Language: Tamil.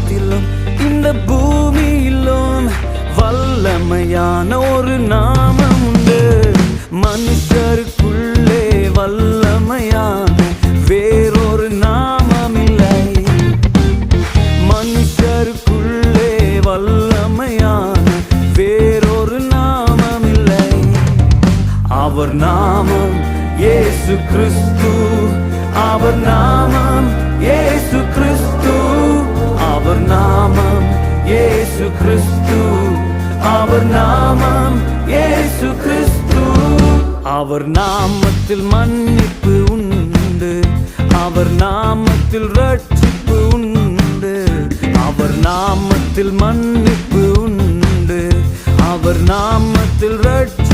வானத்திலும் இந்த பூமியிலும் வல்லமையான ஒரு நாமம் உண்டு. மனுஷருக்குள்ளே வல்லமையான வேறொரு நாமம் இல்லை. மனுஷருக்குள்ளே வல்லமையான வேறொரு நாமம் இல்லை. அவர் நாமம் இயேசு கிறிஸ்து. அவர் நாமம் இயேசு கிறிஸ்து. அவர் நாமம் இயேசு கிறிஸ்து. அவர் நாமம் இயேசு கிறிஸ்து. அவர் நாமத்தில் மன்னிப்பு உண்டு. அவர் நாமத்தில் ரட்சிப்பு உண்டு. அவர் நாமத்தில் மன்னிப்பு உண்டு. அவர் நாமத்தில் ரட்சிப்பு